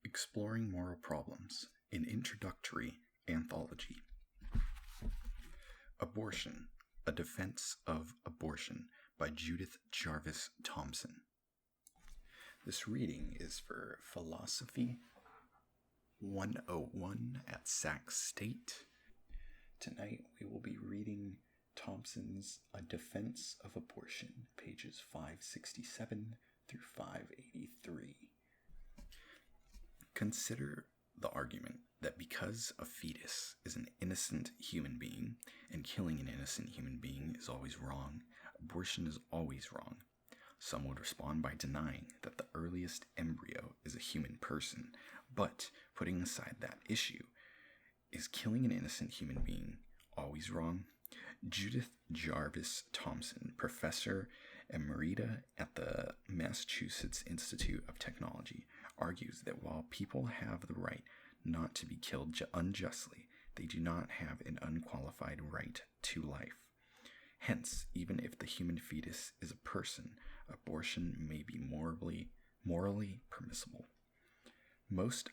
Exploring Moral Problems, an Introductory Anthology. Abortion, A Defense of Abortion by Judith Jarvis Thompson. This reading is for Philosophy 101 at Sac State. Tonight we will be reading Thompson's A Defense of Abortion, pages 567 through 583. Consider the argument that because a fetus is an innocent human being, and killing an innocent human being is always wrong, abortion is always wrong. Some would respond by denying that the earliest embryo is a human person, but putting aside that issue, is killing an innocent human being always wrong? Judith Jarvis Thompson, professor emerita at the Massachusetts Institute of Technology, argues that while people have the right not to be killed unjustly, they do not have an unqualified right to life. Hence, even if the human fetus is a person, abortion may be morally permissible. Most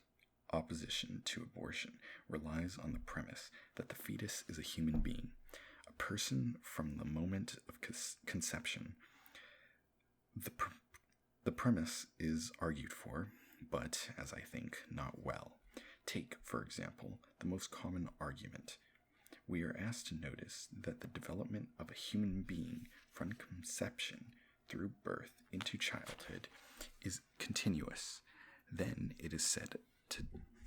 opposition to abortion relies on the premise that the fetus is a human being, a person from the moment of conception. The premise is argued for, but, as I think, not well. Take, for example, the most common argument. We are asked to notice that the development of a human being from conception through birth into childhood is continuous. Then it is said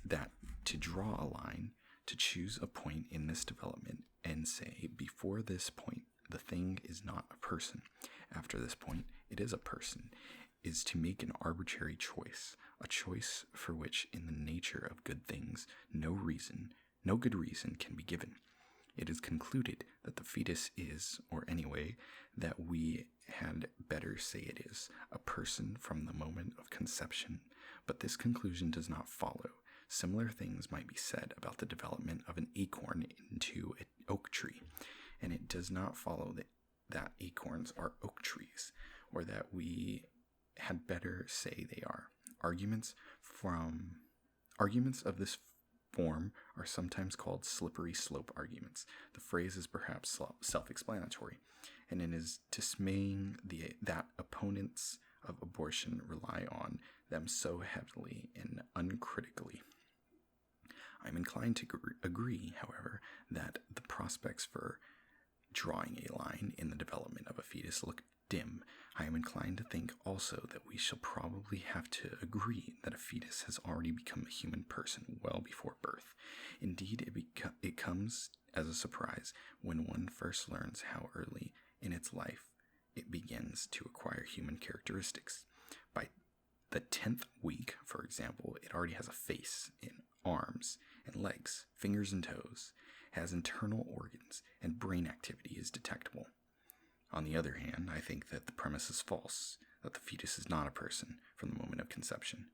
that to draw a line, to choose a point in this development and say, before this point, the thing is not a person. After this point, it is a person, is to make an arbitrary choice, a choice for which in the nature of good things no good reason can be given. It is concluded that the fetus is, or anyway, that we had better say it is, a person from the moment of conception. But this conclusion does not follow. Similar things might be said about the development of an acorn into an oak tree, and it does not follow that acorns are oak trees, or that we had better say they are. Arguments of this form are sometimes called slippery slope arguments. The phrase is perhaps self-explanatory, and it is dismaying that opponents of abortion rely on them so heavily and uncritically. I'm inclined to agree, however, that the prospects for drawing a line in the development of a fetus look dim. I am inclined to think also that we shall probably have to agree that a fetus has already become a human person well before birth. Indeed, it comes as a surprise when one first learns how early in its life it begins to acquire human characteristics. By the 10th week, for example, it already has a face and arms and legs, fingers and toes, has internal organs, and brain activity is detectable. On the other hand, I think that the premise is false, that the fetus is not a person from the moment of conception.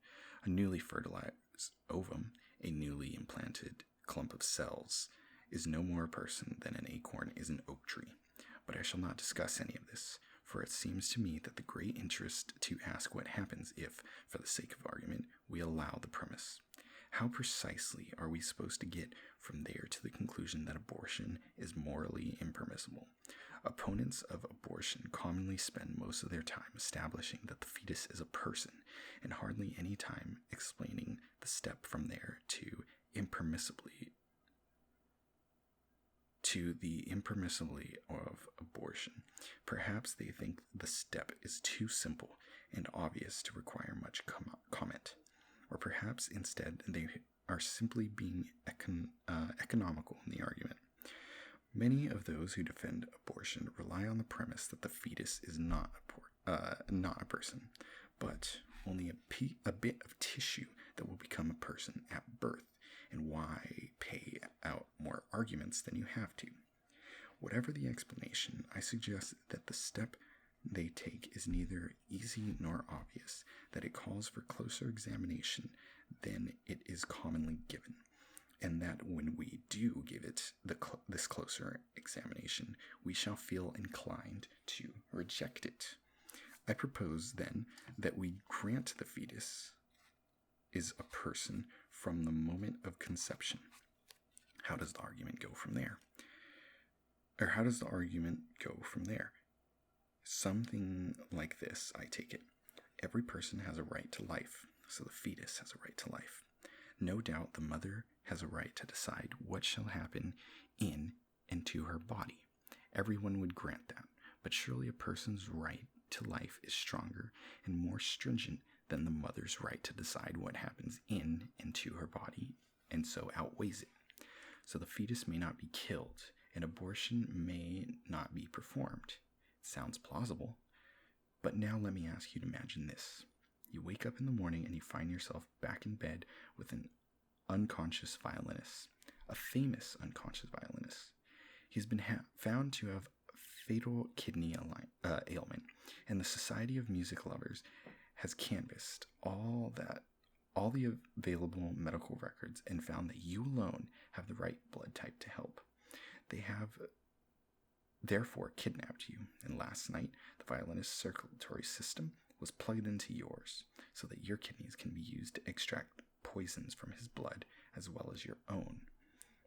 A newly fertilized ovum, a newly implanted clump of cells, is no more a person than an acorn is an oak tree. But I shall not discuss any of this, for it seems to me that the great interest to ask what happens if, for the sake of argument, we allow the premise. How precisely are we supposed to get from there to the conclusion that abortion is morally impermissible? Opponents of abortion commonly spend most of their time establishing that the fetus is a person, and hardly any time explaining the step from there to the impermissibly of abortion. Perhaps they think the step is too simple and obvious to require much comment. Or perhaps instead they are simply being economical in the argument. Many of those who defend abortion rely on the premise that the fetus is not a person, but only a bit of tissue that will become a person at birth. And why pay out more arguments than you have to? Whatever the explanation, I suggest that the step they take is neither easy nor obvious, that it calls for closer examination than it is commonly given, and that when we do give it this closer examination, we shall feel inclined to reject it. I propose, then, that we grant the fetus is a person from the moment of conception. How does the argument go from there? Or how does the argument go from there? Something like this, I take it. Every person has a right to life, so the fetus has a right to life. No doubt the mother has a right to decide what shall happen in and to her body. Everyone would grant that, but surely a person's right to life is stronger and more stringent than the mother's right to decide what happens in and to her body, and so outweighs it. So the fetus may not be killed, and abortion may not be performed. It sounds plausible. But now let me ask you to imagine this. You wake up in the morning and you find yourself back in bed with an unconscious violinist, a famous unconscious violinist. He's been found to have fatal kidney ailment, and the Society of Music Lovers has canvassed all the available medical records and found that you alone have the right blood type to help. They have therefore kidnapped you, and last night the violinist's circulatory system was plugged into yours so that your kidneys can be used to extract poisons from his blood as well as your own.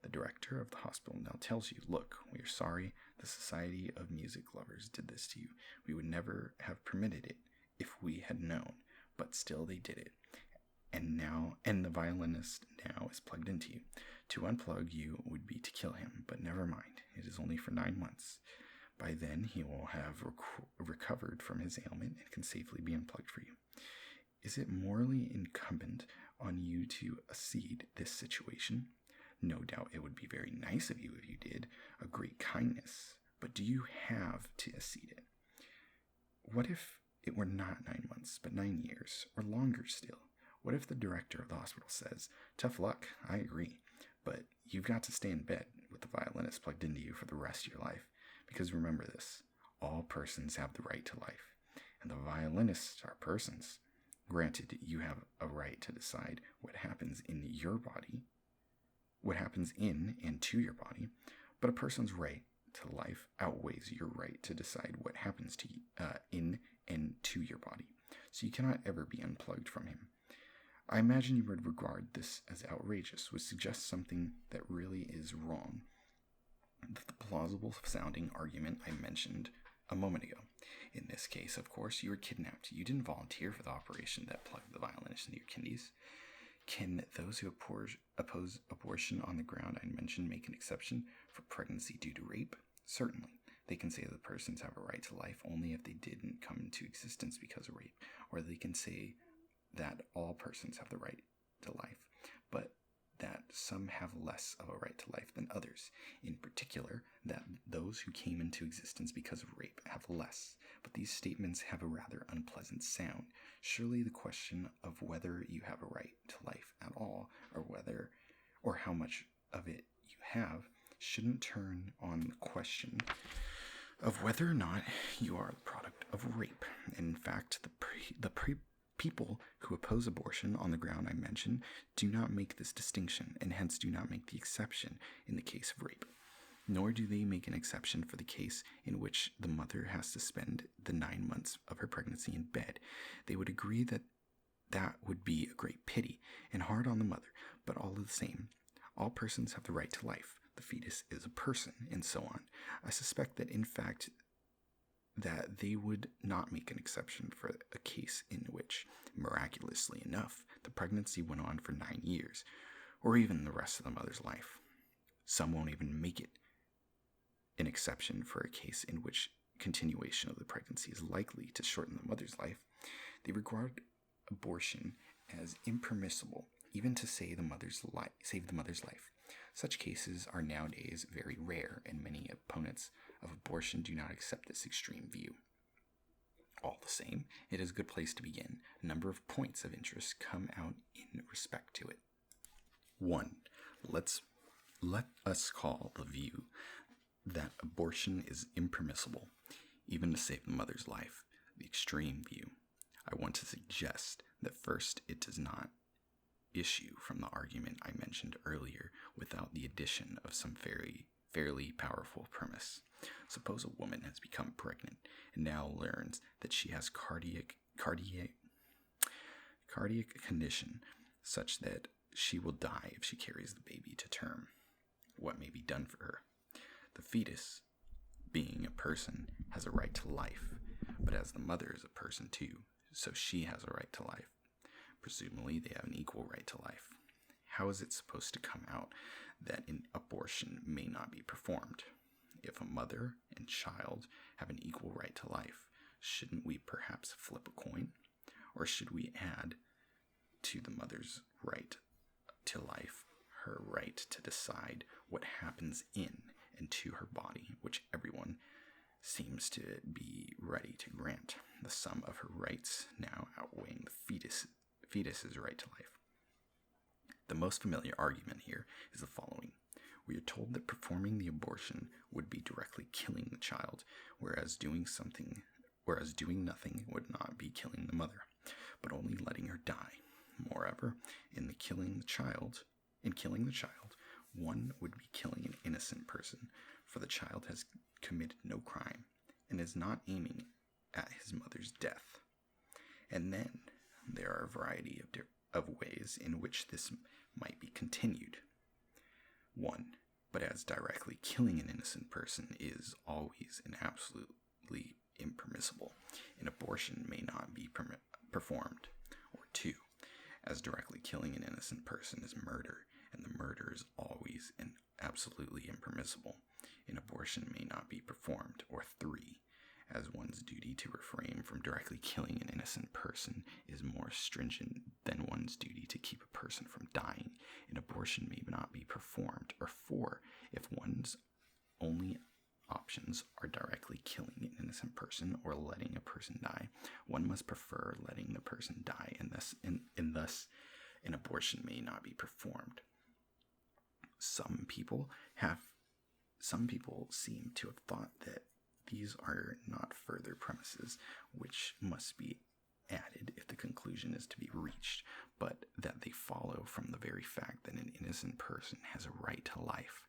The director of the hospital now tells you, look, we are sorry the Society of Music Lovers did this to you. We would never have permitted it if we had known, but still they did it. And the violinist now is plugged into you. To unplug you would be to kill him, but never mind. It is only for 9 months. By then, he will have recovered from his ailment and can safely be unplugged for you. Is it morally incumbent on you to accede this situation? No doubt it would be very nice of you if you did, a great kindness, but do you have to accede it? What if it were not 9 months, but 9 years, or longer still? What if the director of the hospital says, tough luck, I agree, but you've got to stay in bed with the violinist plugged into you for the rest of your life? Because remember this, all persons have the right to life, and the violinists are persons. Granted, you have a right to decide what happens in your body, what happens in and to your body, but a person's right to life outweighs your right to decide what happens to you, in and to your body. So you cannot ever be unplugged from him. I imagine you would regard this as outrageous, would suggest something that really is wrong. The plausible sounding argument I mentioned a moment ago. In this case, of course, you were kidnapped. You didn't volunteer for the operation that plugged the violinist into your kidneys. Can those who oppose abortion on the ground I mentioned make an exception for pregnancy due to rape? Certainly. They can say that persons have a right to life only if they didn't come into existence because of rape, or they can say that all persons have the right to life, but that some have less of a right to life than others. In particular, that those who came into existence because of rape have less. But these statements have a rather unpleasant sound. Surely the question of whether you have a right to life at all, or how much of it you have, shouldn't turn on the question of whether or not you are the product of rape. In fact, people who oppose abortion on the ground I mentioned do not make this distinction, and hence do not make the exception in the case of rape. Nor do they make an exception for the case in which the mother has to spend the 9 months of her pregnancy in bed. They would agree that that would be a great pity and hard on the mother, but all the same, all persons have the right to life. The fetus is a person, and so on. I suspect that, in fact, that they would not make an exception for a case in which, miraculously enough, the pregnancy went on for 9 years, or even the rest of the mother's life. Some won't even make it an exception for a case in which continuation of the pregnancy is likely to shorten the mother's life. They regard abortion as impermissible, even to save the mother's life. Such cases are nowadays very rare, and many opponents of abortion do not accept this extreme view. All the same, it is a good place to begin. A number of points of interest come out in respect to it. 1. Let us call the view that abortion is impermissible, even to save the mother's life, the extreme view. I want to suggest that first, it does not issue from the argument I mentioned earlier without the addition of some fairly powerful premise. Suppose a woman has become pregnant and now learns that she has cardiac condition such that she will die if she carries the baby to term. What may be done for her? The fetus, being a person, has a right to life, but as the mother is a person too, so she has a right to life. Presumably, they have an equal right to life. How is it supposed to come out that an abortion may not be performed? If a mother and child have an equal right to life, shouldn't we perhaps flip a coin? Or should we add to the mother's right to life her right to decide what happens in and to her body, which everyone seems to be ready to grant, the sum of her rights now outweighing the fetus's right to life? The most familiar argument here is the following. We are told that performing the abortion would be directly killing the child, whereas doing nothing would not be killing the mother, but only letting her die. Moreover, in killing the child, one would be killing an innocent person, for the child has committed no crime and is not aiming at his mother's death. And then there are a variety of ways in which this might be continued. 1. But as directly killing an innocent person is always and absolutely impermissible, an abortion may not be performed. Or 2. As directly killing an innocent person is murder, and the murder is always and absolutely impermissible, an abortion may not be performed. Or 3. As one's duty to refrain from directly killing an innocent person is more stringent than one's duty to keep a person from dying, an abortion may not be performed. Or 4. If one's only options are directly killing an innocent person or letting a person die, one must prefer letting the person die, and thus an abortion may not be performed. Some people seem to have thought that these are not further premises which must be added if the conclusion is to be reached, but that they follow from the very fact that an innocent person has a right to life.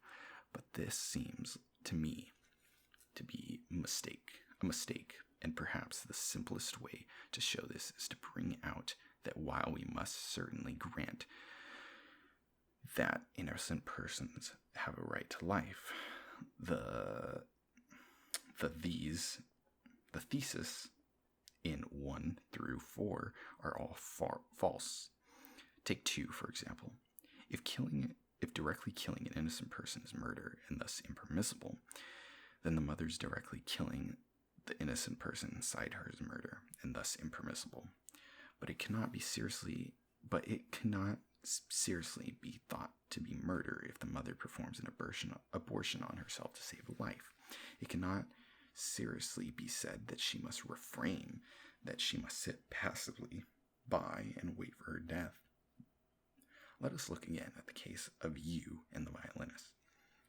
But this seems to me to be a mistake, and perhaps the simplest way to show this is to bring out that while we must certainly grant that innocent persons have a right to life, the thesis in 1 through 4 are all false. Take 2, for example. If directly killing an innocent person is murder and thus impermissible, then the mother's directly killing the innocent person inside her is murder and thus impermissible. But it cannot seriously be thought to be murder if the mother performs an abortion on herself to save a life. It cannot seriously be said that she must refrain, that she must sit passively by and wait for her death. Let us look again at the case of you and the violinist.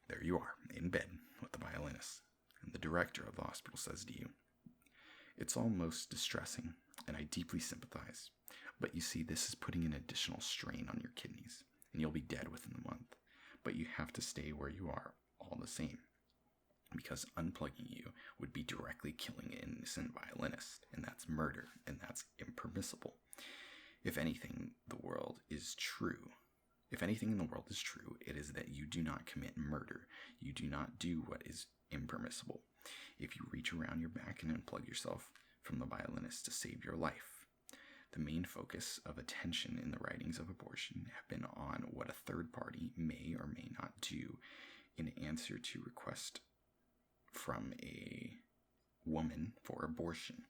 There you are, in bed with the violinist, and the director of the hospital says to you, "It's all most distressing, and I deeply sympathize, but you see this is putting an additional strain on your kidneys, and you'll be dead within the month, but you have to stay where you are all the same, because unplugging you would be directly killing an innocent violinist, and that's murder, and that's impermissible. If anything in the world is true, it is that you do not commit murder. You do not do what is impermissible. If you reach around your back and unplug yourself from the violinist to save your life." The main focus of attention in the writings of abortion have been on what a third party may or may not do in answer to request from a woman for abortion.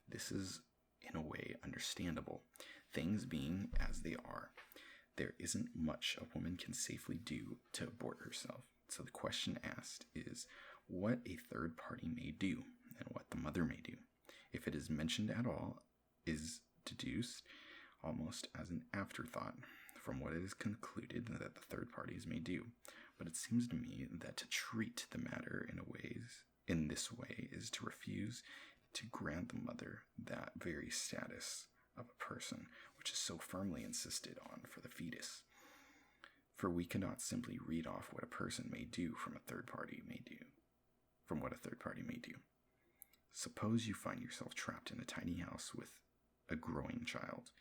This is, in a way, understandable. Things being as they are, there isn't much a woman can safely do to abort herself. So the question asked is what a third party may do and what the mother may do. If it is mentioned at all, is deduced almost as an afterthought from what it is concluded that the third parties may do. But it seems to me that to treat the matter in this way is to refuse to grant the mother that very status of a person which is so firmly insisted on for the fetus. For we cannot simply read off what a person may do from what a third party may do. Suppose you find yourself trapped in a tiny house with a growing child.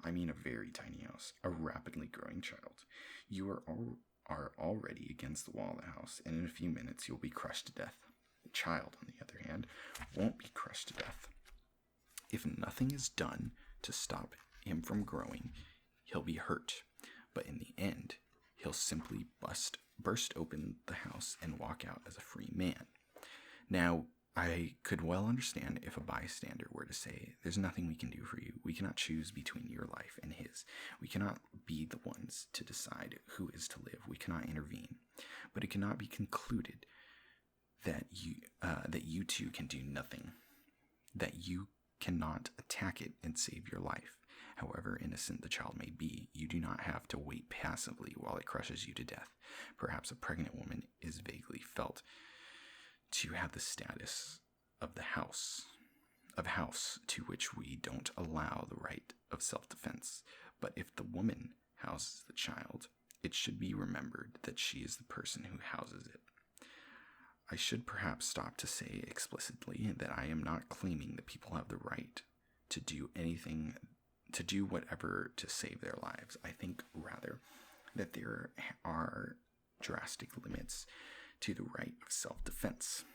I mean a very tiny house, a rapidly growing child. You are already against the wall of the house, and in a few minutes you'll be crushed to death. The child, on the other hand, won't be crushed to death. If nothing is done to stop him from growing, he'll be hurt, but in the end, he'll simply burst open the house and walk out as a free man. Now, I could well understand if a bystander were to say, there's nothing we can do for you. We cannot choose between your life and his. We cannot be the ones to decide who is to live. We cannot intervene. But it cannot be concluded that you two can do nothing, that you cannot attack it and save your life. However innocent the child may be, you do not have to wait passively while it crushes you to death. Perhaps a pregnant woman is vaguely felt to have the status of house to which we don't allow the right of self-defense. But if the woman houses the child, it should be remembered that she is the person who houses it. I should perhaps stop to say explicitly that I am not claiming that people have the right to do anything, to do whatever to save their lives. I think rather that there are drastic limits to the right of self-defense.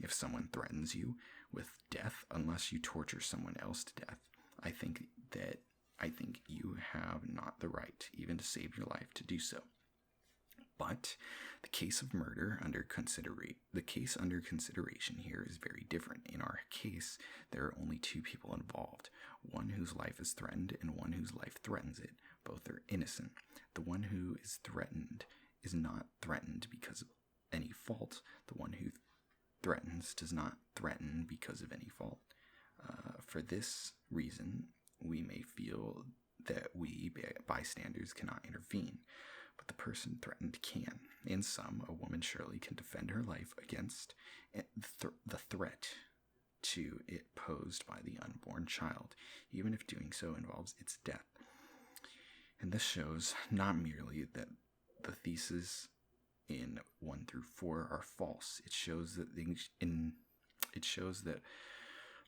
If someone threatens you with death unless you torture someone else to death, I think you have not the right, even to save your life, to do so. But the case of murder under consideration here is very different. In our case, there are only two people involved, one whose life is threatened and one whose life threatens it. Both are innocent. The one who is threatened is not threatened because of any fault. The one who threatens does not threaten because of any fault. For this reason, we may feel that we bystanders cannot intervene, but the person threatened can. In sum, a woman surely can defend her life against the threat to it posed by the unborn child, even if doing so involves its death. And this shows not merely that the theses in 1 through 4 are false. It shows that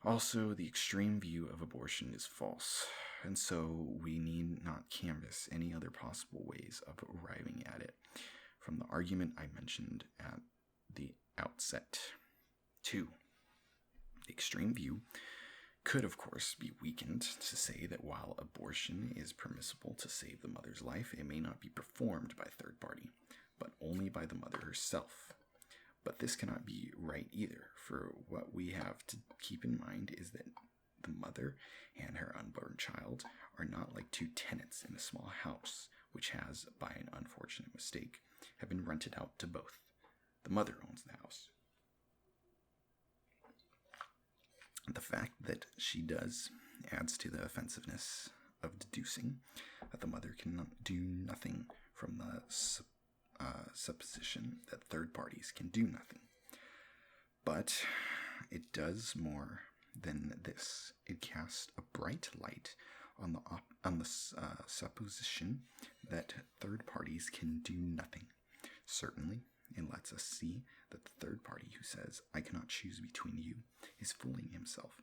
also the extreme view of abortion is false, and so we need not canvass any other possible ways of arriving at it from the argument I mentioned at the outset. 2. The extreme view could, of course, be weakened to say that while abortion is permissible to save the mother's life, it may not be performed by a third party, but only by the mother herself. But this cannot be right either, for what we have to keep in mind is that the mother and her unborn child are not like two tenants in a small house, which has, by an unfortunate mistake, have been rented out to both. The mother owns the house. The fact that she does adds to the offensiveness of deducing that the mother can do nothing from the supposition that third parties can do nothing. But it does more than this. It casts a bright light on the supposition that third parties can do nothing. Certainly, it lets us see that the third party who says, "I cannot choose between you," is fooling himself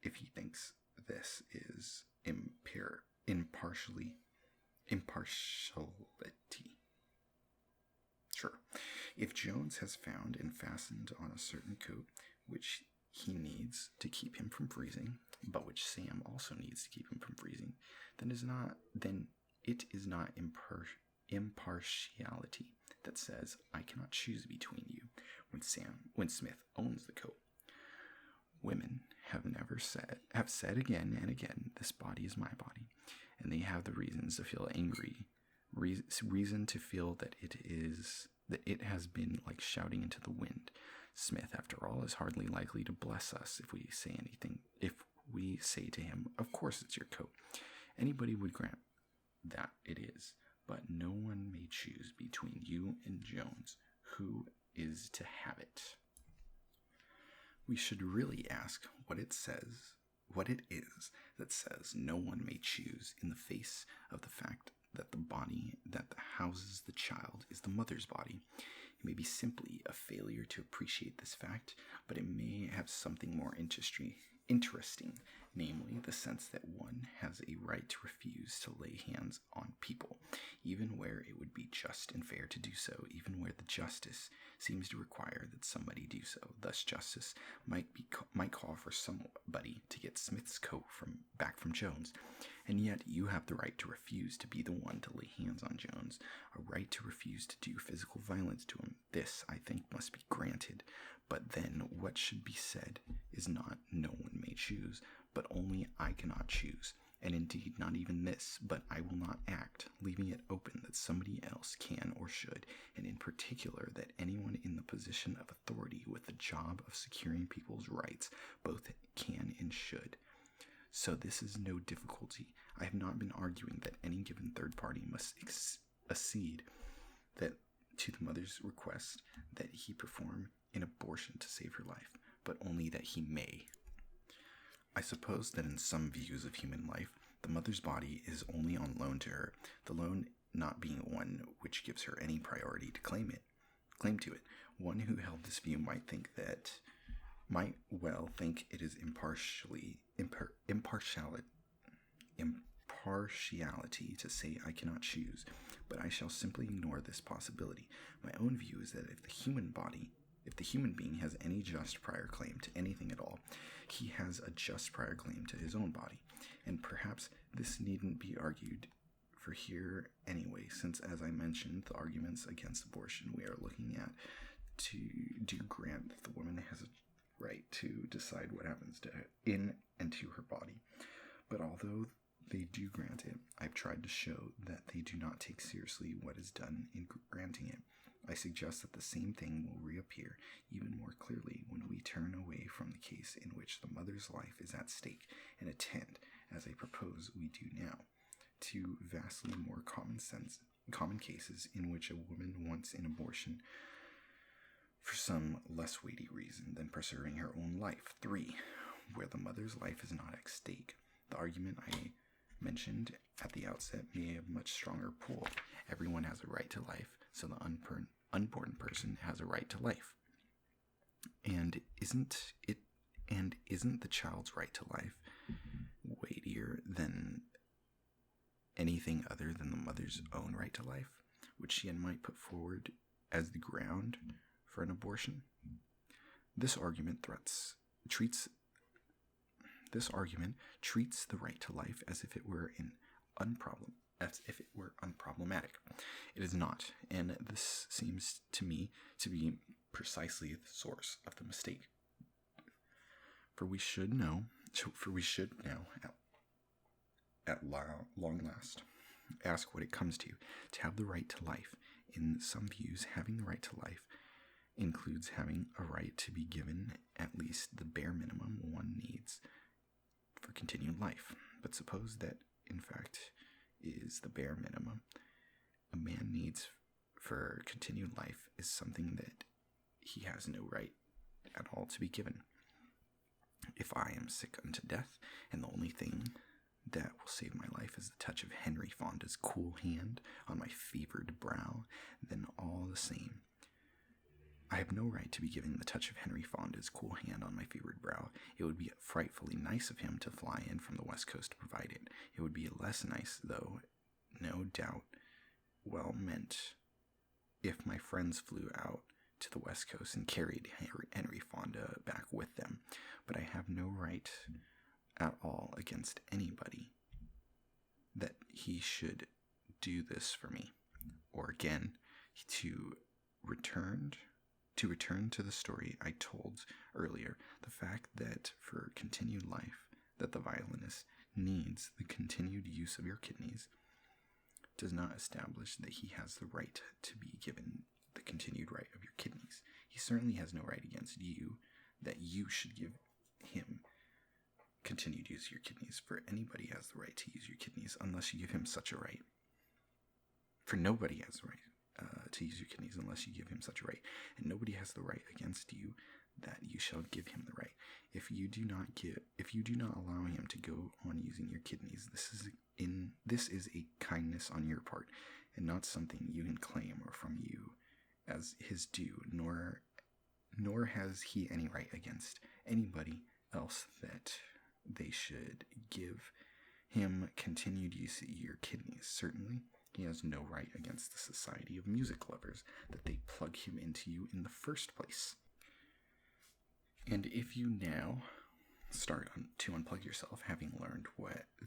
if he thinks this is impartiality. Sure. If Jones has found and fastened on a certain coat which he needs to keep him from freezing, but which Sam also needs to keep him from freezing, then it is not impartiality that says, "I cannot choose between you," when Smith owns the coat. Women have said again and again, "This body is my body," and they have the reasons to feel angry, reason to feel that it has been like shouting into the wind. Smith, after all, is hardly likely to bless us if we say anything. If we say to him, "Of course it's your coat," anybody would grant that it is, but no one may choose between you and Jones who is to have it. We should really ask what it is that says no one may choose in the face of the fact that the body that houses the child is the mother's body. It may be simply a failure to appreciate this fact, but it may have something more interesting, namely the sense that one has a right to refuse to lay hands on people, even where it would be just and fair to do so, even where the justice seems to require that somebody do so. Thus, justice might call for somebody to get Smith's coat back from Jones, and yet you have the right to refuse to be the one to lay hands on Jones, a right to refuse to do physical violence to him. This, I think, must be granted. But then what should be said is not no one may choose, but only I cannot choose. And indeed, not even this, but I will not act, leaving it open that somebody else can or should, and in particular that anyone in the position of authority with the job of securing people's rights both can and should. So this is no difficulty. I have not been arguing that any given third party must accede to the mother's request that he perform an abortion to save her life, but only that he may. I suppose that in some views of human life, the mother's body is only on loan to her, the loan not being one which gives her any priority to claim to it. One who held this view might well think it is impartiality to say I cannot choose, but I shall simply ignore this possibility. My own view is that if the human being has any just prior claim to anything at all, he has a just prior claim to his own body, and perhaps this needn't be argued for here anyway, since, as I mentioned, the arguments against abortion we are looking at do grant that the woman has a right to decide what happens in and to her body. But although they do grant it, I've tried to show that they do not take seriously what is done in granting it. I suggest that the same thing will reappear even more clearly when we turn away from the case in which the mother's life is at stake and attend, as I propose we do now, to vastly more common cases in which a woman wants an abortion for some less weighty reason than preserving her own life. 3. Where the mother's life is not at stake. The argument I mentioned at the outset may have much stronger pull. Everyone has a right to life, so the unborn person has a right to life. And isn't the child's right to life weightier than anything other than the mother's own right to life, which she might put forward as the ground for an abortion? This argument treats the right to life as if it were unproblematic. It is not, and this seems to me to be precisely the source of the mistake. For we should now, at long last, ask what it comes to have the right to life. In some views, having the right to life includes having a right to be given at least the bare minimum one needs for continued life. But suppose that, in fact, is the bare minimum a man needs for continued life is something that he has no right at all to be given. If I am sick unto death, and the only thing that will save my life is the touch of Henry Fonda's cool hand on my fevered brow, then all the same, I have no right to be giving the touch of Henry Fonda's cool hand on my fevered brow. It would be frightfully nice of him to fly in from the West Coast to provide it. It would be less nice, though, no doubt, well meant, if my friends flew out to the West Coast and carried Henry Fonda back with them. But I have no right at all against anybody that he should do this for me. Or again, to return to the story I told earlier, the fact that for continued life, that the violinist needs the continued use of your kidneys does not establish that he has the right to be given the continued right of your kidneys. He certainly has no right against you that you should give him continued use of your kidneys, for anybody has the right to use your kidneys unless you give him such a right. For nobody has the right to use your kidneys unless you give him such a right, and nobody has the right against you that you shall give him the right. If you do not allow him to go on using your kidneys, this is a kindness on your part, and not something you can claim or from you as his due, nor has he any right against anybody else that they should give him continued use of your kidneys. Certainly, he has no right against the society of music lovers that they plug him into you in the first place. And if you now start to unplug yourself, having learned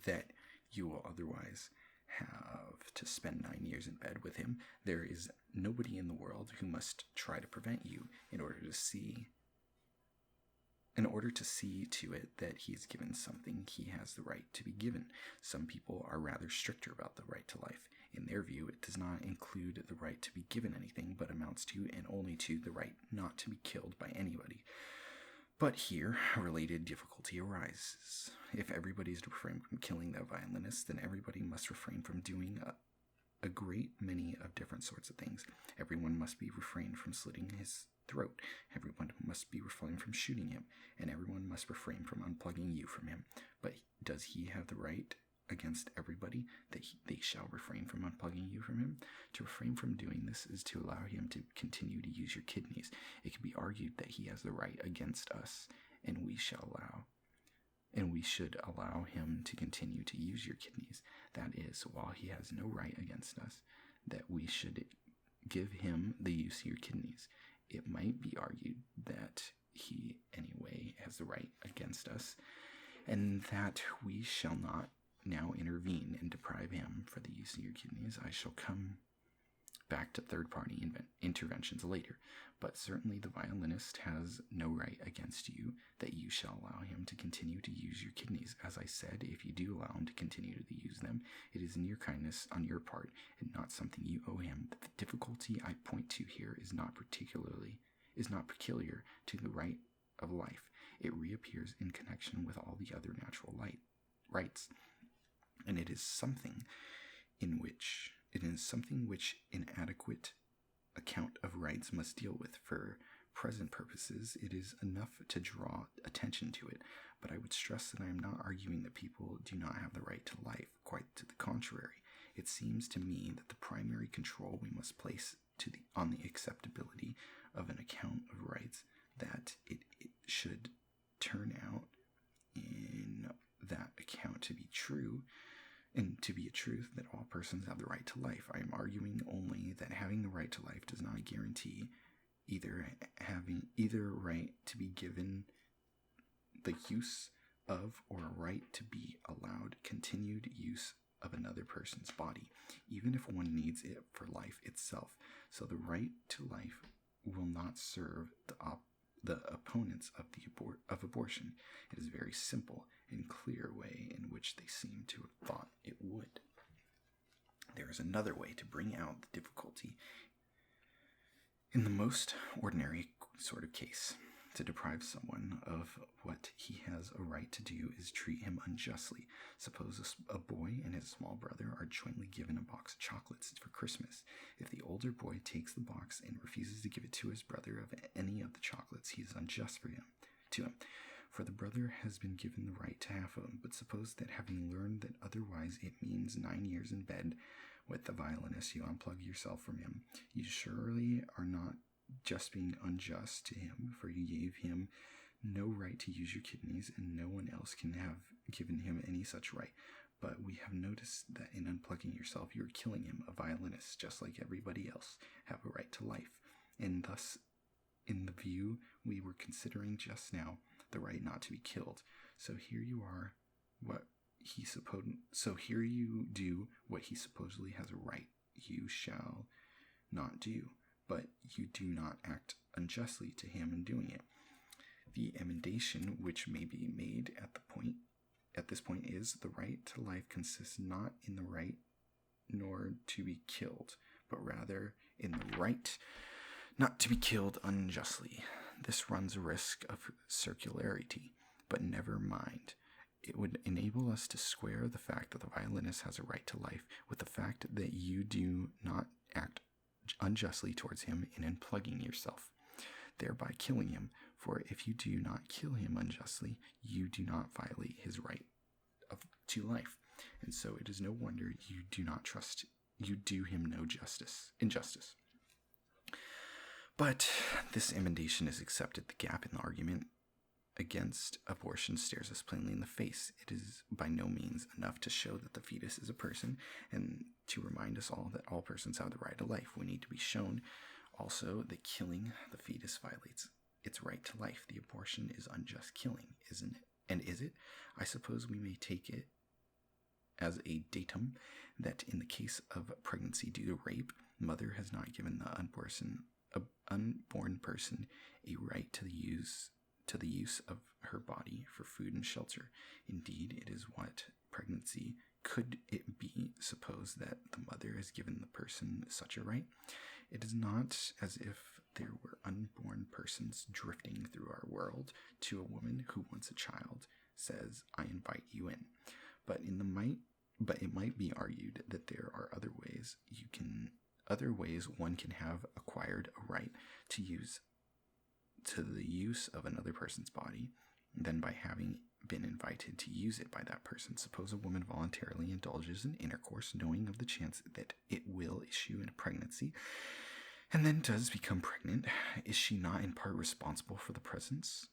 that you will otherwise have to spend 9 years in bed with him, there is nobody in the world who must try to prevent you in order to see to it that he is given something he has the right to be given. Some people are rather stricter about the right to life. In their view, it does not include the right to be given anything, but amounts to and only to the right not to be killed by anybody. But here, a related difficulty arises. If everybody is to refrain from killing that violinist, then everybody must refrain from doing a great many of different sorts of things. Everyone must be refrained from slitting his throat. Everyone must be refrained from shooting him, and everyone must refrain from unplugging you from him. But does he have the right against everybody that they shall refrain from unplugging you from him? To refrain from doing this is to allow him to continue to use your kidneys. It can be argued that he has the right against us, and we should allow him to continue to use your kidneys. That is, while he has no right against us, that we should give him the use of your kidneys. It might be argued that he anyway has the right against us, and that we shall not now intervene and deprive him for the use of your kidneys. I shall come back to third-party interventions later, but certainly the violinist has no right against you that you shall allow him to continue to use your kidneys. As I said, if you do allow him to continue to use them, it is in your kindness on your part and not something you owe him. The difficulty I point to here is not peculiar to the right of life. It reappears in connection with all the other natural rights, and it is something which inadequate account of rights must deal with. For present purposes, it is enough to draw attention to it, but I would stress that I am not arguing that people do not have the right to life. Quite to the contrary. It seems to me that the primary control we must place on the acceptability of an account of rights, that it should turn out in that account to be true, and to be a truth that all persons have the right to life. I am arguing only that having the right to life does not guarantee having either right to be given the use of or a right to be allowed continued use of another person's body, even if one needs it for life itself. So the right to life will not serve the opponents of abortion. It is a very simple and clear way in which they seem to have thought it would. There is another way to bring out the difficulty. In the most ordinary sort of case, to deprive someone of what he has a right to do is treat him unjustly. Suppose a boy and his small brother are jointly given a box of chocolates for Christmas. If the older boy takes the box and refuses to give it to his brother of any of the chocolates, he is unjust to him. For the brother has been given the right to half of them. But suppose that, having learned that otherwise it means 9 years in bed with the violinist, you unplug yourself from him. You surely are not just being unjust to him, for you gave him no right to use your kidneys, and no one else can have given him any such right. But we have noticed that in unplugging yourself, you are killing him. A violinist, just like everybody else, have a right to life, and thus, in the view we were considering just now, the right not to be killed. So here you do what he supposedly has a right you shall not do, but you do not act unjustly to him in doing it. The emendation which may be made at this point is, the right to life consists not in the right nor to be killed, but rather in the right not to be killed unjustly. This runs a risk of circularity, but never mind. It would enable us to square the fact that the violinist has a right to life with the fact that you do not act unjustly towards him in unplugging yourself, thereby killing him. For if you do not kill him unjustly, you do not violate his right to life. And so it is no wonder you do him no injustice. But this emendation is accepted. The gap in the argument against abortion stares us plainly in the face. It is by no means enough to show that the fetus is a person and to remind us all that all persons have the right to life. We need to be shown also that killing the fetus violates its right to life. The abortion is unjust killing, isn't it? And is it? I suppose we may take it as a datum that in the case of pregnancy due to rape, mother has not given the unborn person a right to the use of her body for food and shelter. Indeed, it is what pregnancy could it be supposed that the mother has given the person such a right? It is not as if there were unborn persons drifting through our world to a woman who wants a child says, "I invite you in." But it might be argued that there are other ways one can have acquired a right to the use of another person's body than by having been invited to use it by that person. Suppose a woman voluntarily indulges in intercourse, knowing of the chance that it will issue in a pregnancy, and then does become pregnant. Is she not in part responsible for the presence,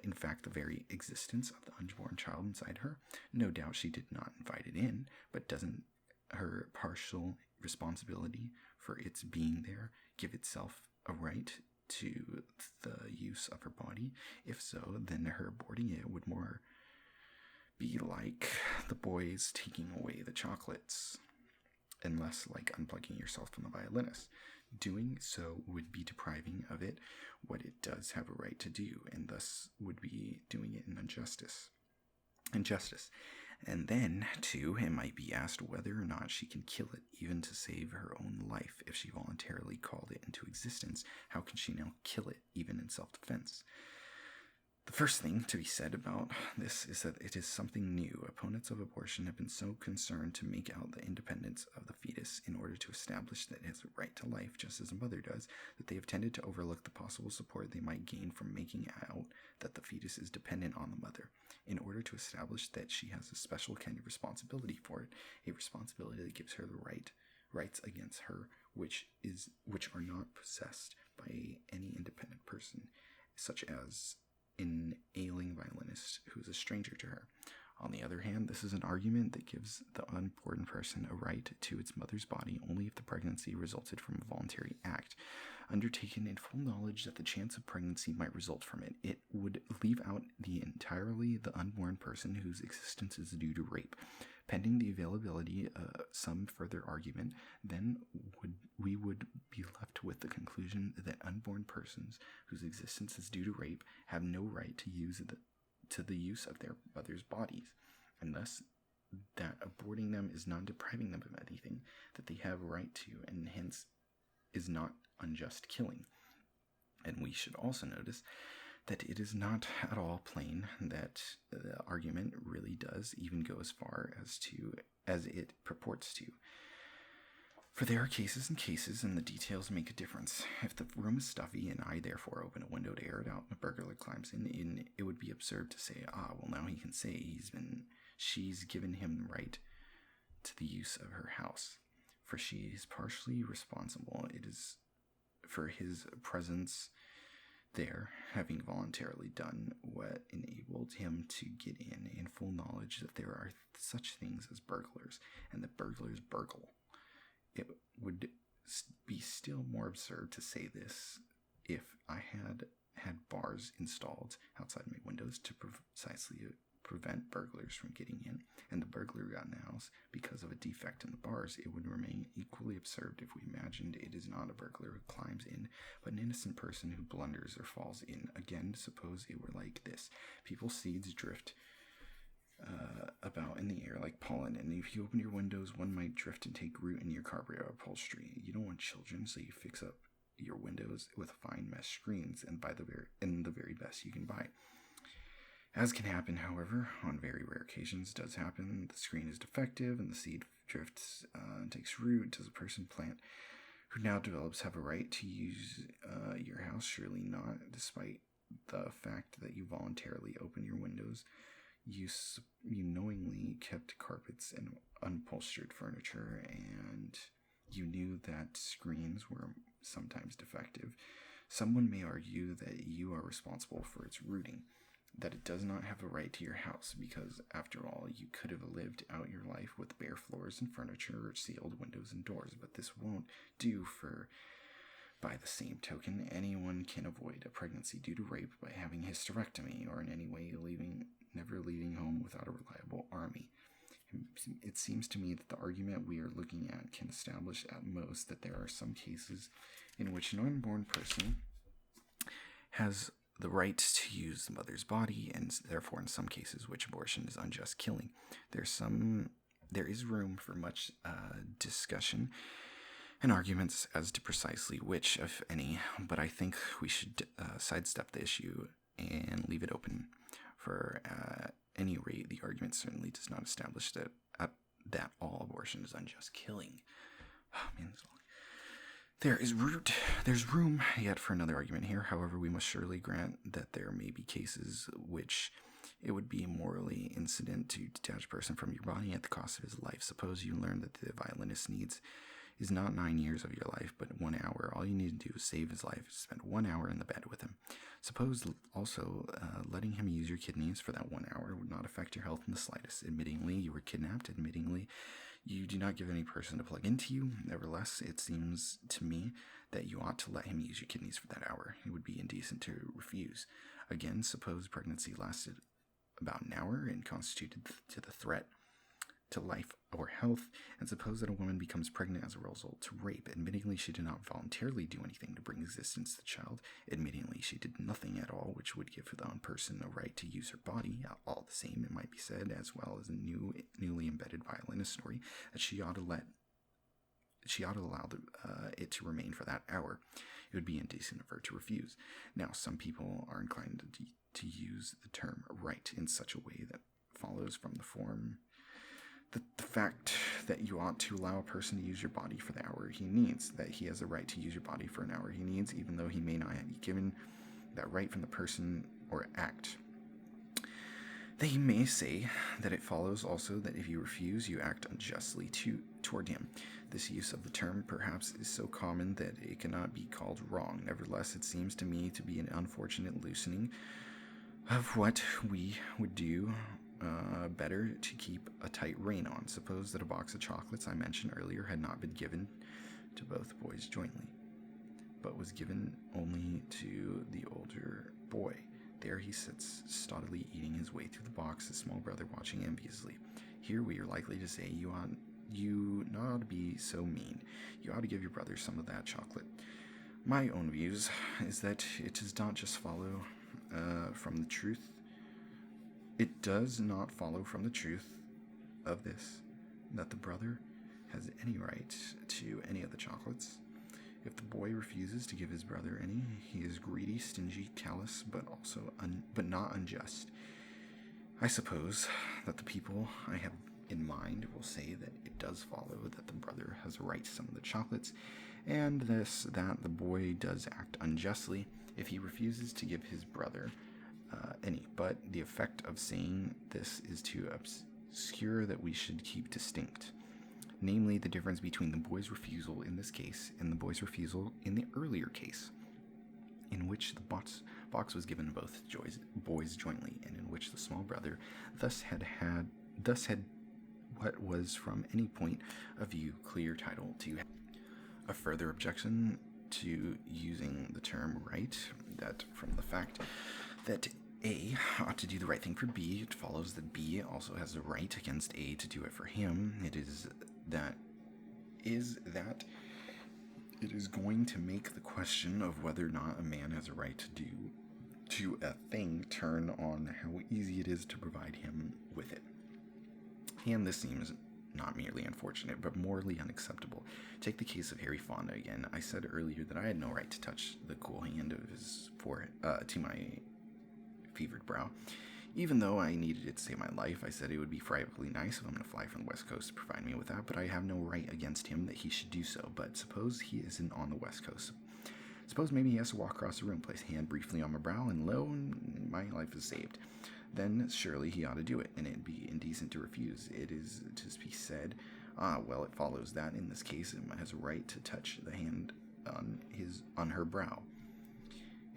in fact, the very existence of the unborn child inside her? No doubt she did not invite it in, but doesn't her partial responsibility for its being there give itself a right to the use of her body? If so, then her aborting it would more be like the boys taking away the chocolates, and less like unplugging yourself from the violinist. Doing so would be depriving of it what it does have a right to do, and thus would be doing it in injustice. And then, too, it might be asked whether or not she can kill it, even to save her own life. If she voluntarily called it into existence, how can she now kill it, even in self-defense? The first thing to be said about this is that it is something new. Opponents of abortion have been so concerned to make out the independence of the fetus in order to establish that it has a right to life, just as a mother does, that they have tended to overlook the possible support they might gain from making out that the fetus is dependent on the mother, in order to establish that she has a special kind of responsibility for it, a responsibility that gives her the rights against her, which are not possessed by any independent person, such as an ailing violinist who is a stranger to her. On the other hand, this is an argument that gives the unborn person a right to its mother's body only if the pregnancy resulted from a voluntary act, undertaken in full knowledge that the chance of pregnancy might result from it. It would leave out entirely the unborn person whose existence is due to rape. Pending the availability of some further argument, then we would be left with the conclusion that unborn persons whose existence is due to rape have no right to the use of their mother's bodies, and thus that aborting them is not depriving them of anything that they have a right to, and hence is not unjust killing. And we should also notice that it is not at all plain that the argument really does even go as far as it purports to. For there are cases and the details make a difference. If the room is stuffy and I therefore open a window to air it out and a burglar climbs in, it would be absurd to say, well, now he can say she's given him the right to the use of her house, for she is partially responsible. It is for his presence there, having voluntarily done what enabled him to get in full knowledge that there are such things as burglars, and that burglars burgle. It would be still more absurd to say this if I had bars installed outside my windows to precisely prevent burglars from getting in, and the burglar got in the house because of a defect in the bars. It would remain equally absurd if we imagined it is not a burglar who climbs in, but an innocent person who blunders or falls in. Again, suppose it were like this. People's seeds drift about in the air like pollen, and if you open your windows, one might drift and take root in your carburetor upholstery. You don't want children, so you fix up your windows with fine mesh screens, and the very best you can buy. As can happen, however, on very rare occasions does happen, the screen is defective and the seed drifts and takes root. Does a person plant who now develops have a right to use your house? Surely not, despite the fact that you voluntarily open your windows. You knowingly kept carpets and unupholstered furniture, and you knew that screens were sometimes defective. Someone may argue that you are responsible for its rooting. that it does not have a right to your house because, after all, you could have lived out your life with bare floors and furniture or sealed windows and doors, but this won't do for... By the same token, anyone can avoid a pregnancy due to rape by having hysterectomy or in any way never leaving home without a reliable army. It seems to me that the argument we are looking at can establish at most that there are some cases in which an unborn person has the right to use the mother's body, and therefore in some cases which abortion is unjust killing. There is room for much discussion and arguments as to precisely which, if any, but I think we should sidestep the issue and leave it open. For at any rate, the argument certainly does not establish that all abortion is unjust killing. Oh, man, this is long. There's room yet for another argument here. However, we must surely grant that there may be cases which it would be morally incident to detach a person from your body at the cost of his life. Suppose you learn that the violinist needs is not 9 years of your life, but 1 hour. All you need to do is save his life, spend 1 hour in the bed with him. Suppose also letting him use your kidneys for that 1 hour would not affect your health in the slightest. Admittingly, you were kidnapped. Admittingly, you do not give any person to plug into you. Nevertheless, it seems to me that you ought to let him use your kidneys for that hour. It would be indecent to refuse. Again, suppose pregnancy lasted about an hour and constituted to the threat to life or health, and suppose that a woman becomes pregnant as a result to rape. Admittingly, she did not voluntarily do anything to bring existence to the child. Admittingly, she did nothing at all which would give the person a right to use her body. All the same, it might be said, as well as a newly embedded violinist story, that she ought to allow it to remain for that hour. It would be indecent of her to refuse. Now, some people are inclined to use the term right in such a way that follows from the form... The fact that you ought to allow a person to use your body for the hour he needs, that he has a right to use your body for an hour he needs, even though he may not be given that right from the person or act. They may say that it follows also that if you refuse, you act unjustly toward him. This use of the term perhaps is so common that it cannot be called wrong. Nevertheless, it seems to me to be an unfortunate loosening of what we would do better to keep a tight rein on. Suppose that a box of chocolates I mentioned earlier had not been given to both boys jointly, but was given only to the older boy. There he sits, stoutly eating his way through the box, his small brother watching enviously. Here we are likely to say, you not to be so mean. You ought to give your brother some of that chocolate. My own views is that it does not just follow from the truth. It does not follow from the truth of this that the brother has any right to any of the chocolates. If the boy refuses to give his brother any, he is greedy, stingy, callous, but not unjust. I suppose that the people I have in mind will say that it does follow that the brother has a right to some of the chocolates, and that the boy does act unjustly if he refuses to give his brother any. But the effect of saying this is to obscure that we should keep distinct, namely the difference between the boy's refusal in this case and the boy's refusal in the earlier case, in which the box was given to both boys jointly, and in which the small brother thus had what was from any point of view clear title to. A further objection to using the term right, that from the fact that A ought to do the right thing for B, it follows that B also has a right against A to do it for him. It is that it is going to make the question of whether or not a man has a right to a thing turn on how easy it is to provide him with it. And this seems not merely unfortunate, but morally unacceptable. Take the case of Harry Fonda again. I said earlier that I had no right to touch the cool hand of his forehead to my fevered brow. Even though I needed it to save my life, I said it would be frightfully nice of him to fly from the West Coast to provide me with that, but I have no right against him that he should do so. But suppose he isn't on the West Coast. Suppose maybe he has to walk across the room, place a hand briefly on my brow, and lo, my life is saved. Then surely he ought to do it, and it'd be indecent to refuse. It is to be said, well, it follows that in this case it has a right to touch the hand on her brow.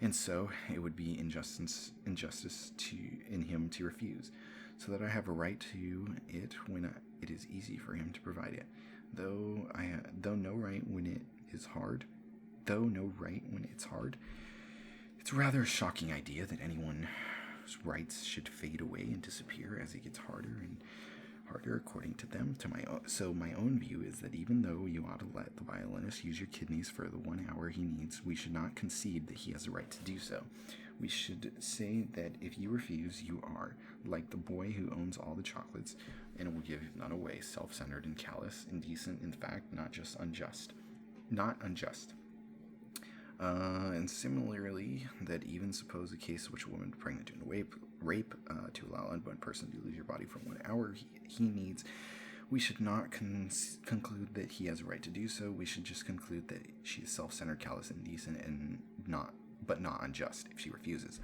And so it would be injustice in him to refuse, so that I have a right to it when it is easy for him to provide it. Though no right when it is hard, it's rather a shocking idea that anyone's rights should fade away and disappear as it gets harder and harder according to them. My own view is that even though you ought to let the violinist use your kidneys for the 1 hour he needs, we should not concede that he has a right to do so. We should say that if you refuse, you are, like the boy who owns all the chocolates and will give none away, self-centered and callous, indecent, in fact, not unjust. And similarly, that even suppose a case in which a woman pregnant due to rape to allow an unborn person to leave your body for 1 hour he needs, we should not conclude that he has a right to do so. We should just conclude that she is self-centered, callous, indecent, and not unjust if she refuses.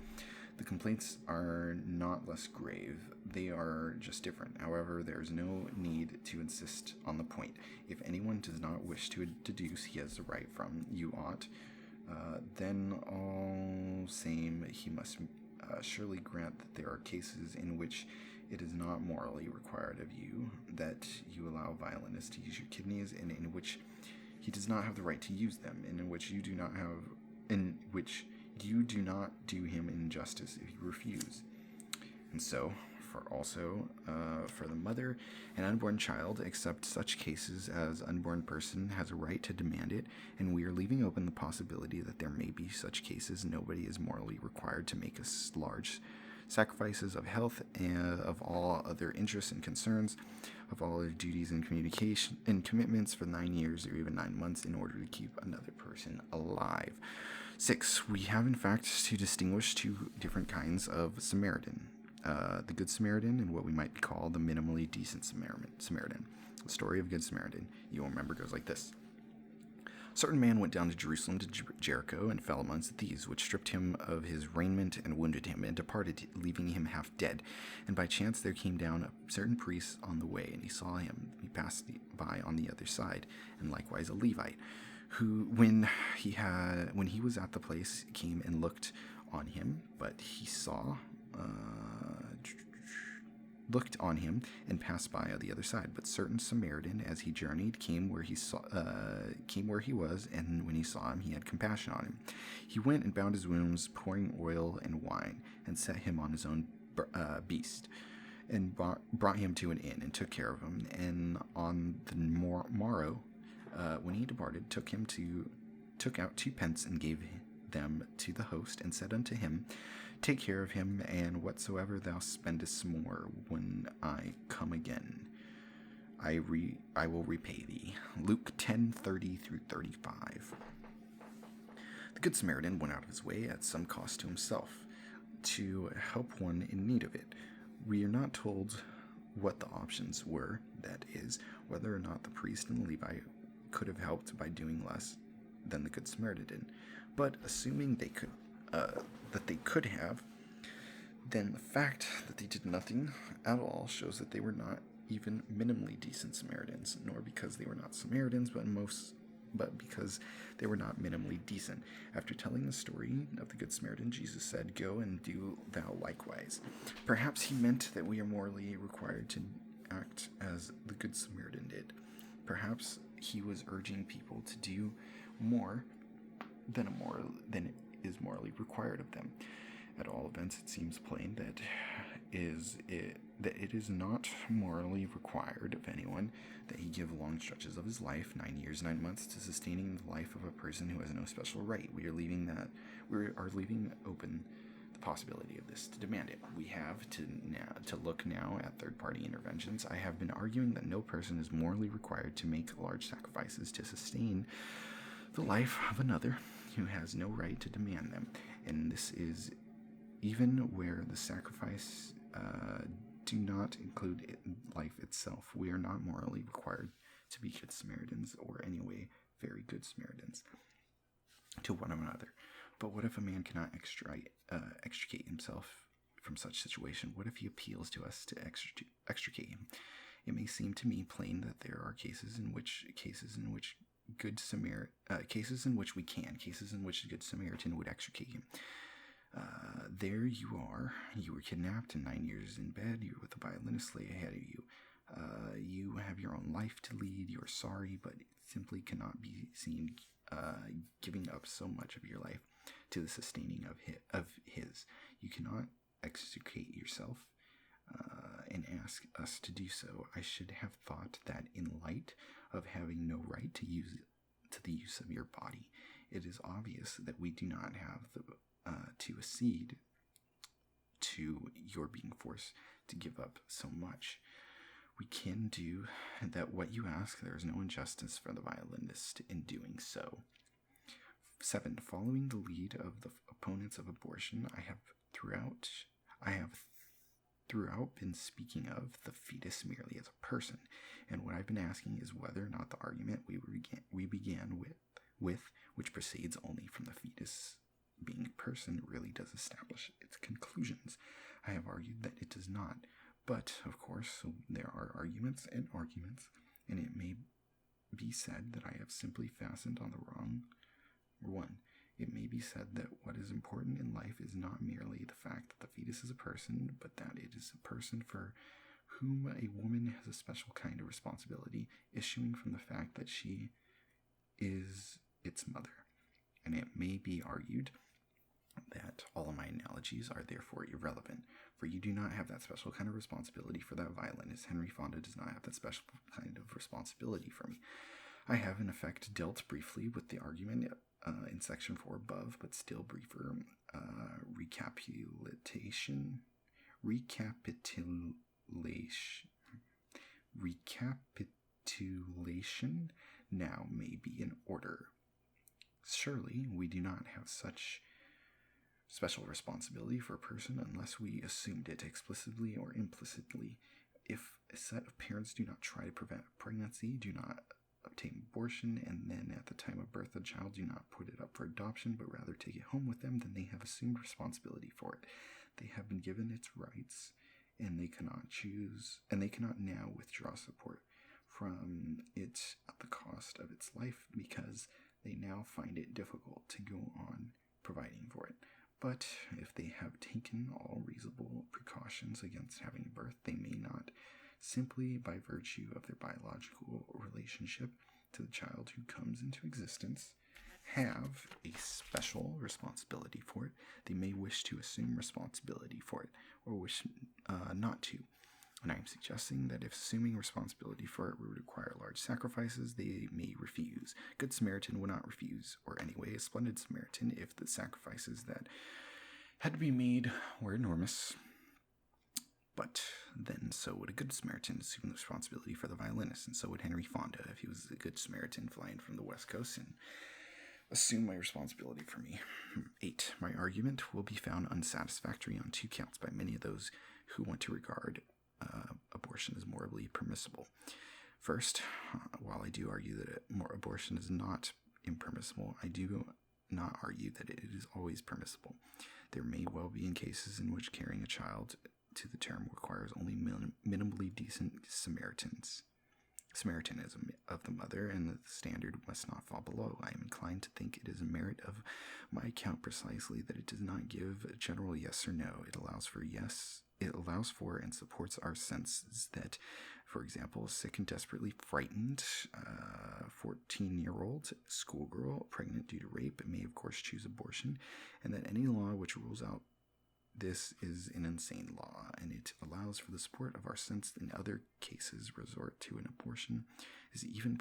The complaints are not less grave. They are just different. However, there is no need to insist on the point. If anyone does not wish to deduce he has the right from you ought, then all same he must surely grant that there are cases in which it is not morally required of you that you allow a violinist to use your kidneys, and in which he does not have the right to use them, and in which you do not do him injustice if you refuse. And so, for the mother and unborn child, except such cases as unborn person has a right to demand it, and we are leaving open the possibility that there may be such cases, nobody is morally required to make large sacrifices of health and of all other interests and concerns, of all other duties and communication and commitments for 9 years or even 9 months in order to keep another person alive. 6. We have in fact to distinguish two different kinds of Samaritan. The Good Samaritan and what we might call the minimally decent Samaritan. The story of Good Samaritan, you will remember, goes like this. A certain man went down to Jerusalem to Jericho and fell amongst the thieves, which stripped him of his raiment and wounded him, and departed, leaving him half dead. And by chance there came down a certain priest on the way, and he saw him. He passed by on the other side, and likewise a Levite, who, when he was at the place, came and looked on him, looked on him and passed by on the other side. But certain Samaritan, as he journeyed, came where he was, and when he saw him, he had compassion on him. He went and bound his wounds, pouring oil and wine, and set him on his own beast, and brought him to an inn, and took care of him. And on the morrow, when he departed, took out 2 pence and gave them to the host, and said unto him, Take care of him, and whatsoever thou spendest more, when I come again, I will repay thee. Luke 10:30-35. The Good Samaritan went out of his way at some cost to himself to help one in need of it. We are not told what the options were, that is, whether or not the priest and the Levite could have helped by doing less than the Good Samaritan did. But assuming they could have, then the fact that they did nothing at all shows that they were not even minimally decent Samaritans, nor because they were not Samaritans, but because they were not minimally decent. After telling the story of the Good Samaritan, Jesus said, Go and do thou likewise. Perhaps he meant that we are morally required to act as the Good Samaritan did. Perhaps he was urging people to do more than is morally required of them. At all events, it seems plain that it is not morally required of anyone that he give long stretches of his life, 9 years, 9 months, to sustaining the life of a person who has no special right. We are leaving open the possibility of this to demand it. We have to look now at third-party interventions. I have been arguing that no person is morally required to make large sacrifices to sustain the life of another who has no right to demand them, and this is even where the sacrifice do not include life itself. We are not morally required to be Good Samaritans, or anyway, very good Samaritans, to one another. But what if a man cannot extricate himself from such situation? What if he appeals to us to extricate him? It may seem to me plain that there are cases in which cases in which a Good Samaritan would extricate him. There you are. You were kidnapped and 9 years in bed. You're with a violinist lay ahead of you. You have your own life to lead. You're sorry, but it simply cannot be seen giving up so much of your life to the sustaining of his. You cannot extricate yourself and ask us to do so. I should have thought that in light of having no right to the use of your body, it is obvious that we do not have to accede to your being forced to give up so much. We can do that what you ask. There is no injustice for the violinist in doing so. 7. Following the lead of the opponents of abortion, I have throughout been speaking of the fetus merely as a person, and what I've been asking is whether or not the argument we began with, which proceeds only from the fetus being a person, really does establish its conclusions. I have argued that it does not, but of course there are arguments, and it may be said that I have simply fastened on the wrong one. It may be said that what is important in life is not merely the fact that the fetus is a person, but that it is a person for whom a woman has a special kind of responsibility, issuing from the fact that she is its mother. And it may be argued that all of my analogies are therefore irrelevant, for you do not have that special kind of responsibility for that violinist. Henry Fonda does not have that special kind of responsibility for me. I have, in effect, dealt briefly with the argument in section 4 above, but still briefer. Recapitulation now may be in order. Surely we do not have such special responsibility for a person unless we assumed it explicitly or implicitly. If a set of parents do not try to prevent pregnancy, do not obtain abortion, and then at the time of birth the child do not put it up for adoption, but rather take it home with them, then they have assumed responsibility for it. They have been given its rights, and they cannot now withdraw support from it at the cost of its life, because they now find it difficult to go on providing for it. But if they have taken all reasonable precautions against having birth, they may not, simply by virtue of their biological relationship to the child who comes into existence, have a special responsibility for it. They may wish to assume responsibility for it, or wish not to. And I am suggesting that if assuming responsibility for it would require large sacrifices, they may refuse. Good Samaritan would not refuse, or anyway, a splendid Samaritan, if the sacrifices that had to be made were enormous. But then so would a good Samaritan assume the responsibility for the violinist, and so would Henry Fonda if he was a good Samaritan flying from the West Coast and assume my responsibility for me. 8. My argument will be found unsatisfactory on 2 counts by many of those who want to regard abortion as morally permissible. First, while I do argue that abortion is not impermissible, I do not argue that it is always permissible. There may well be in cases in which carrying a child to the term requires only minimally decent Samaritanism of the mother, and the standard must not fall below. I am inclined to think it is a merit of my account precisely that it does not give a general yes or no. It allows for and supports our senses that, for example, a sick and desperately frightened 14-year-old schoolgirl pregnant due to rape may of course choose abortion, and that any law which rules out this is an insane law, and it allows for the support of our sense in other cases resort to an abortion is even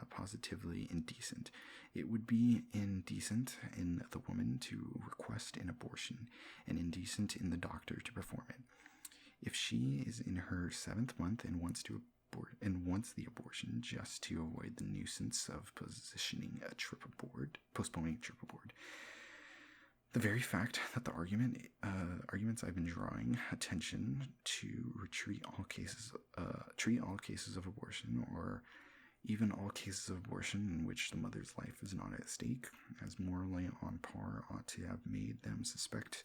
positively indecent. It would be indecent in the woman to request an abortion, and indecent in the doctor to perform it. If she is in her 7th month and wants the abortion just to avoid the nuisance of postponing a trip aboard, the very fact that the arguments I've been drawing attention to treat all cases of abortion, or even all cases of abortion in which the mother's life is not at stake, as morally on par, ought to have made them suspect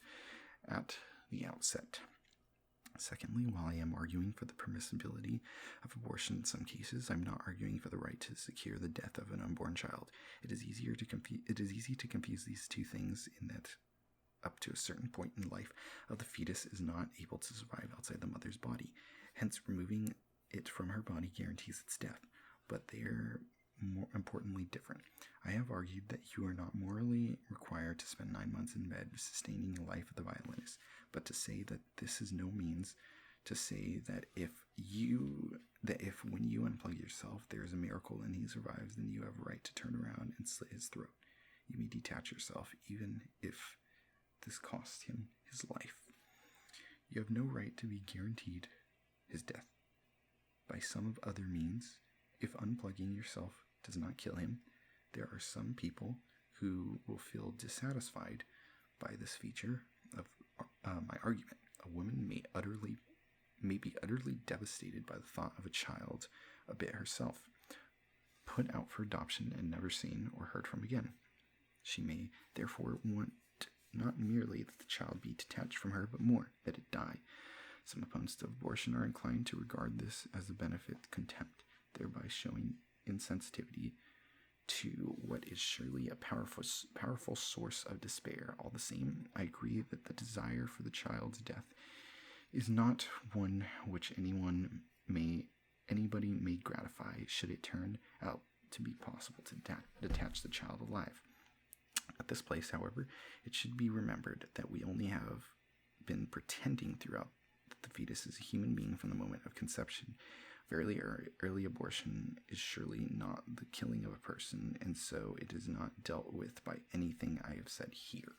at the outset. Secondly, while I am arguing for the permissibility of abortion in some cases, I'm not arguing for the right to secure the death of an unborn child. It is easy to confuse these two things in that up to a certain point in life of the fetus is not able to survive outside the mother's body. Hence, removing it from her body guarantees its death. But they're more importantly different. I have argued that you are not morally required to spend 9 months in bed sustaining the life of the violinist, but to say that this is no means to say that if when you unplug yourself there is a miracle and he survives, then you have a right to turn around and slit his throat. You may detach yourself even if this costs him his life. You have no right to be guaranteed his death by some other means. If unplugging yourself does not kill him, there are some people who will feel dissatisfied by this feature of my argument. A woman may be utterly devastated by the thought of a child a bit herself, put out for adoption and never seen or heard from again. She may therefore want not merely that the child be detached from her, but more, that it die. Some opponents of abortion are inclined to regard this as a benefit contempt, thereby showing insensitivity to what is surely a powerful source of despair. All the same, I agree that the desire for the child's death is not one which anybody may gratify should it turn out to be possible to detach the child alive. At this place, however, it should be remembered that we only have been pretending throughout that the fetus is a human being from the moment of conception. Very early abortion is surely not the killing of a person, and so it is not dealt with by anything I have said here.